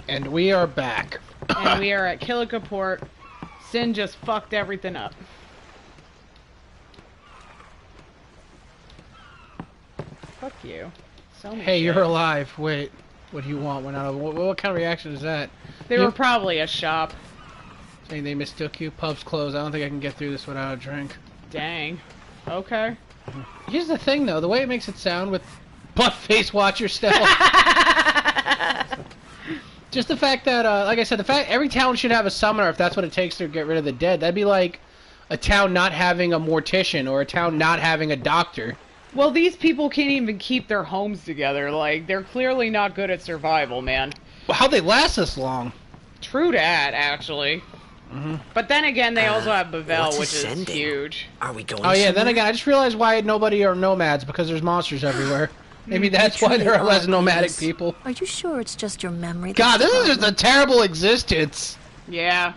And we are back. And we are at Killicaport. Sin just fucked everything up. Fuck you. So many Hey, shit. you're alive. Wait, what do you want? We're not. What kind of reaction is that? They were probably a shop. Saying they mistook you. Pub's closed. I don't think I can get through this without a drink. Dang. Okay. Here's the thing, though. The way it makes it sound with butt face watcher stealth. Just the fact that, like I said, the fact every town should have a summoner if that's what it takes to get rid of the dead. That'd be like a town not having a mortician or a town not having a doctor. Well, these people can't even keep their homes together. Like, they're clearly not good at survival, man. Well, how'd they last this long? True that, actually. But then again, they also have Bavel, which is huge. Are we going? Oh yeah, somewhere? then again, I just realized why nobody are nomads, because there's monsters everywhere. Maybe that's why there are less nomadic people. Are you sure it's just your memory? God, this is just a terrible existence. Yeah.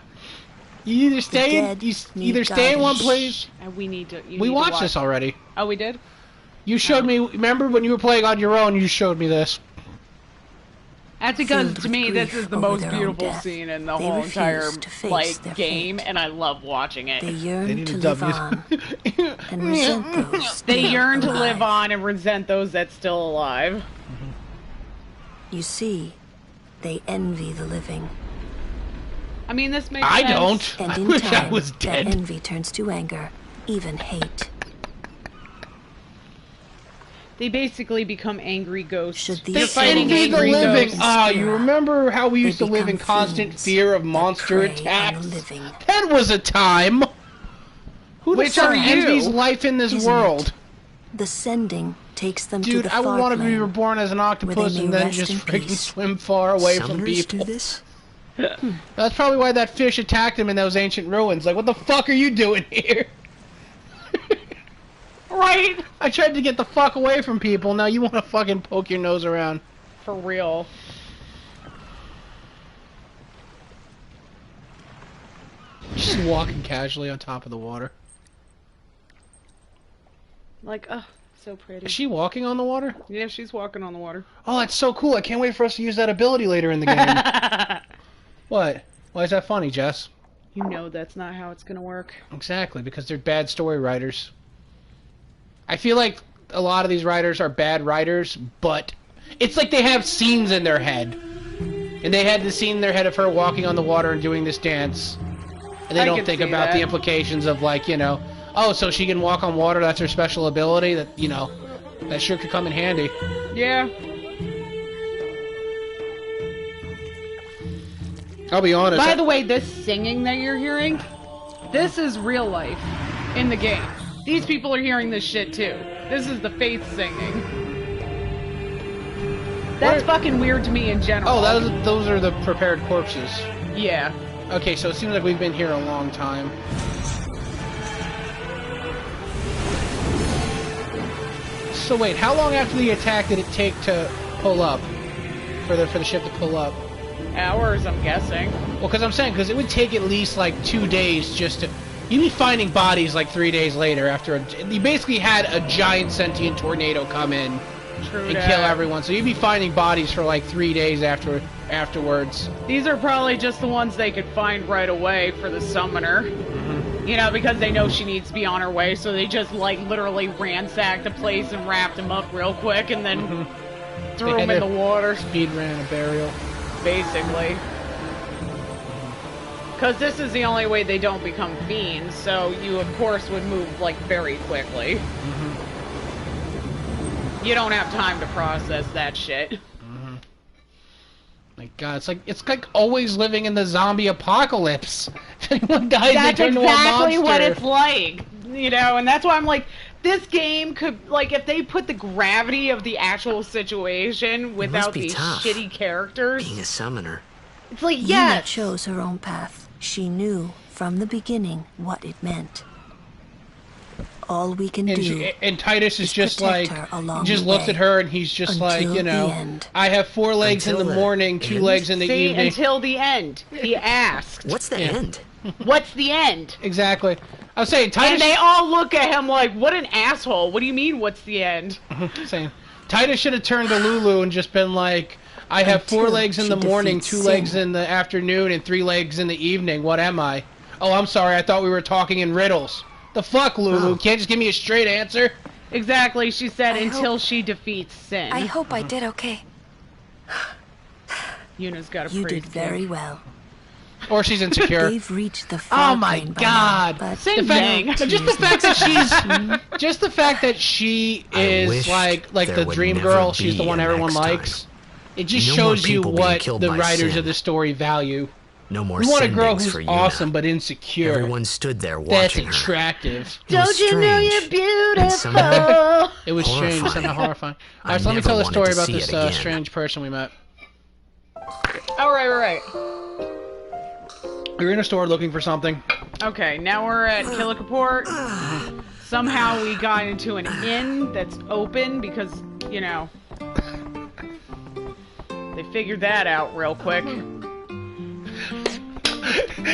You either stay in one place. And we need to. We watched this already. Oh, we did? You showed me. Remember when you were playing on your own? You showed me this. That's because to me this is the most beautiful scene in the whole entire game, and I love watching it. They yearn to live on and resent those. They yearn to live on and resent those that's still alive. You see, they envy the living. I mean, this makes I sense. don't. And I in wish time, I was that dead. envy turns to anger, even hate. They basically become angry ghosts. Should these They fighting envy the angry living. ghosts. Ah, you remember how we used to They live in become constant fiends fear of that monster prey on attacks? the living. That was a time. Who the Which fuck are you? envies life in this Isn't world? it? The sending takes them to Dude, the I would far want to be plane, reborn as an octopus may and then rest just in freaking peace. swim far away from Summoners people. do this? That's probably why that fish attacked him in those ancient ruins. Like, what the fuck are you doing here? Right? I tried to get the fuck away from people, now you want to fucking poke your nose around. For real. Just walking casually on top of the water. Like, oh, so pretty. Is she walking on the water? Yeah, she's walking on the water. Oh, that's so cool. I can't wait for us to use that ability later in the game. What? Why is that funny, Jess? You know that's not how it's gonna work. Exactly, because they're bad story writers. I feel like a lot of these writers are bad writers, but it's like they have scenes in their head. And they had the scene in their head of her walking on the water and doing this dance. And they I don't can think see about that. the implications of, like, you know, oh, so she can walk on water, that's her special ability? That, you know, that sure could come in handy. Yeah. I'll be honest. By the way, this singing that you're hearing, this is real life in the game. These people are hearing this shit too. This is the Faith singing. That's fucking weird to me in general. Oh, those are the prepared corpses. Yeah. Okay, so it seems like we've been here a long time. So wait, how long after the attack did it take to pull up? For the ship to pull up? Hours, I'm guessing. Well, because I'm saying, because it would take at least like 2 days just to... You'd be finding bodies like 3 days later after... You basically had a giant sentient tornado come in True and that. kill everyone. So you'd be finding bodies for like 3 days afterwards. These are probably just the ones they could find right away for the summoner. You know, because they know she needs to be on her way, so they just, like, literally ransacked the place and wrapped him up real quick and then threw him in the water. Speed ran a burial. Basically. Because this is the only way they don't become fiends, so you, of course, would move, like, very quickly. You don't have time to process that shit. My God, it's like always living in the zombie apocalypse. If anyone dies, That's they turn into a exactly monster. what it's like. You know, and that's why I'm like, this game could, like, if they put the gravity of the actual situation without be these tough, shitty characters, being a summoner. it's like, Yuna yes. chose her own path. She knew from the beginning what it meant. All we can do And Titus is just like, protect her along he just the looks way at her and he's just like, until you know, the end. I have 4 legs in Until the the morning, 2 end? legs in the See, evening. until the end. He asked. What's the end? What's the end? Exactly. I was saying, Titus... And they all look at him like, what an asshole. What do you mean, what's the end? saying, Titus should have turned to Lulu and just been like, I have 4 until legs in she the morning, defeats 2 sin. legs in the afternoon, and 3 legs in the evening. What am I? Oh, I'm sorry. I thought we were talking in riddles. The fuck, Lulu? Oh. Can't just give me a straight answer? Exactly, she said, I until hope- she defeats sin. I hope I did okay. Yuna's got a You pretty did very well. Or she's insecure. They've reached the far Oh my plane by God. now, but Same The fact- thing. just the fact that she's, just the fact that she I is wished like there the would dream never girl. She's the be one a everyone next time. likes. It just No more shows you people being what killed the by writers sin. of the story value. No more We want a sin girl dings who's for Yuna. awesome but insecure. Everyone stood there That's watching her. attractive. It was strange. And somehow, It was strange, Horrifying. somehow horrifying. I Alright, so let me never tell the wanted story to about see this it again. strange person we met. Oh, right. We were in a store looking for something. Okay, now we're at Killicaport. Somehow we got into an inn that's open because, you know, they figured that out real quick.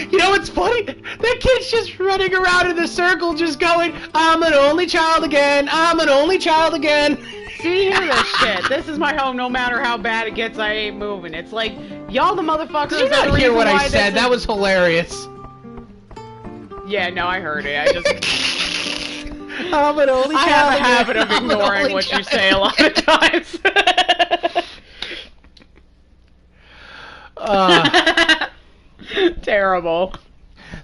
You know what's funny? That kid's just running around in the circle just going, I'm an only child again, I'm an only child again. See, hear this shit. This is my home no matter how bad it gets, I ain't moving. It's like, y'all the motherfuckers Did you are not the hear reason what I why said? this That is- was hilarious. Yeah, no, I heard it. I just... I'm an only I child have a again. habit of I'm an ignoring only what you child. say a lot of times. Terrible.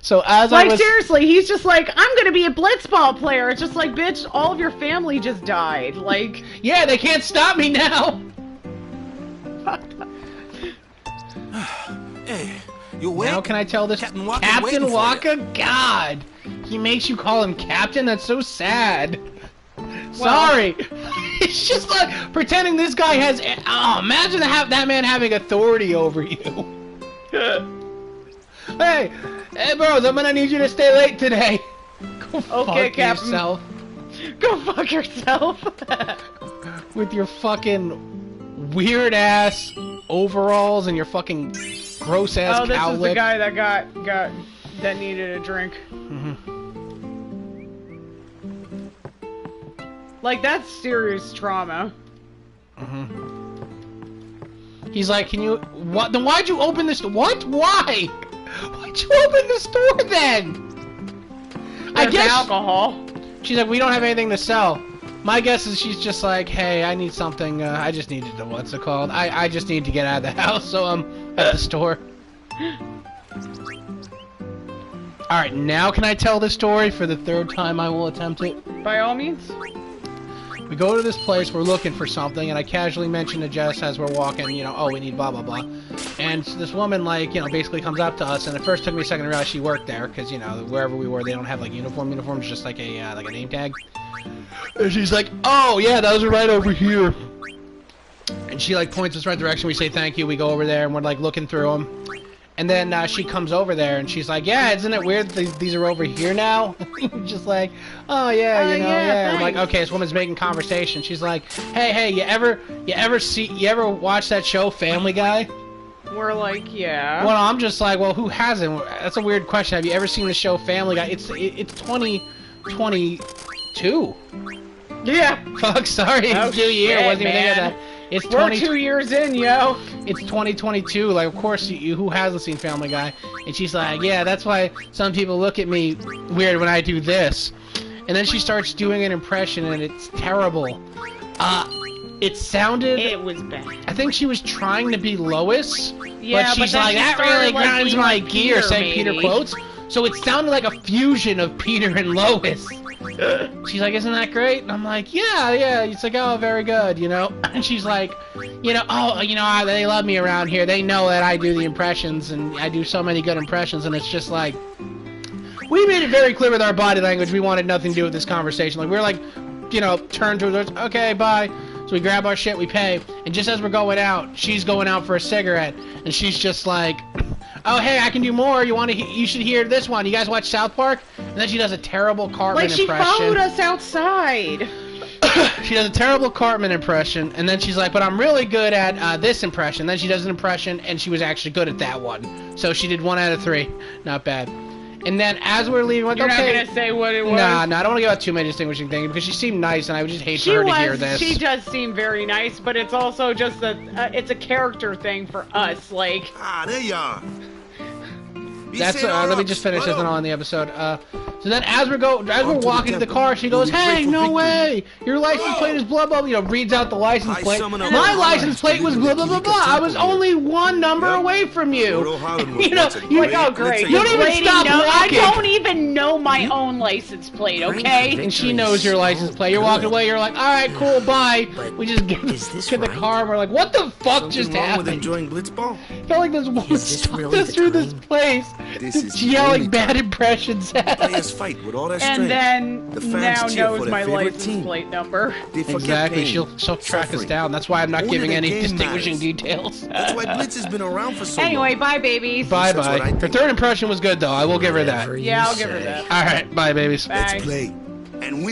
So as Like, I was... seriously, he's just like, I'm gonna be a blitzball player. It's just like, bitch, all of your family just died. Like, Yeah, they can't stop me now. Hey, you awake? Now can I tell this? Captain Walker's Captain waiting for you. Walker? God. He makes you call him Captain? That's so sad. Sorry. It's just like pretending this guy has... Oh, imagine that man having authority over you. Hey, bros, I'm gonna need you to stay late today. Go Okay, fuck Captain. yourself go fuck yourself. with your fucking weird ass overalls and your fucking gross ass Oh, this is the cowlick. guy that that needed a drink. Like, that's serious trauma. He's like, can you... What? Then why'd you open this... What? Why? Why'd you open the store then? I There's guess... alcohol. She's like, we don't have anything to sell. My guess is she's just like, hey, I need something, I just needed to... What's it called? I just need to get out of the house, so I'm at the store. Alright, now can I tell the story for the 3rd time I will attempt it? By all means. We go to this place, we're looking for something, and I casually mention to Jess as we're walking, you know, oh, we need blah, blah, blah. And this woman, like, you know, basically comes up to us, and it first took me a second to realize she worked there, because, you know, wherever we were, they don't have, like, uniforms, just like a name tag. And she's like, oh, yeah, those are right over here. And she, like, points us right direction, we say thank you, we go over there, and we're, like, looking through them. And then she comes over there and she's like, yeah, isn't it weird that these are over here now? Just like, oh yeah, you know, yeah, I'm like, thanks. okay, this woman's making conversation. She's like, hey, you ever watch that show Family Guy? We're like, yeah. Well, I'm just like, well, who hasn't? That's a weird question. Have you ever seen the show Family Guy? It's 2022. Yeah. Fuck, sorry, Oh, it's New Year. shit, Wasn't even thinking of man. that. It's We're 2 years in, yo. It's 2022. Like, of course, you who hasn't seen Family Guy? And she's like, yeah, that's why some people look at me weird when I do this. And then she starts doing an impression, and it's terrible. It sounded... It was bad. I think she was trying to be Lois, Yeah, but she's then like, she that started, really like, grinds being my like gear, Peter, saying Peter maybe. quotes. So it sounded like a fusion of Peter and Lois. She's like, isn't that great? And I'm like, yeah. It's like, oh, very good, you know? And she's like, you know, oh, you know, they love me around here. They know that I do the impressions, and I do so many good impressions, and it's just like, we made it very clear with our body language we wanted nothing to do with this conversation. Like, we're like, you know, turn to her, okay, bye. So we grab our shit, we pay, and just as we're going out, she's going out for a cigarette, and she's just like, oh, hey, I can do more. You should hear this one. You guys watch South Park? And then she does a terrible Cartman Like, she impression. followed us outside. She does a terrible Cartman impression, and then she's like, but I'm really good at this impression. Then she does an impression, and she was actually good at that one. So she did 1 out of 3. Not bad. And then as we're leaving, like, You're okay. not gonna say what it was? Nah, I don't want to give out too many distinguishing things because she seemed nice, and I would just hate for She her to hear this. She does seem very nice, but it's also just it's a character thing for us. Like, Ah, there you are. That's let me just finish this and on the episode. So then as we're walking to the car, she goes, "Hey, no way! Your license plate is blah blah." You know, reads out the license plate. My license plate was blah blah blah blah. I was only one number away from you. You know, oh great! You don't even stop walking. I don't even know my own license plate. Okay. And she knows your license plate. You're walking away. You're like, "All right, cool, bye." But We just get in the car and we're like, "What the fuck just With happened?" enjoying blitzball? Felt like this woman Is this stalked really us the through this time? place, This just is the yelling only bad time. impressions at us. Players fight with all their strength. And then The fans now cheer for knows their my favorite license team. plate number. They forget Exactly, pain, she'll track us suffering. down. That's why I'm not Only giving the any game distinguishing matters. details. That's why Blitz has been around for so long. Anyway, bye babies. Bye That's what I bye. Her think. third impression was good though. I will give her that. Whatever Yeah, you I'll give her say. that. All right, bye, babies. Bye. Let's play. And we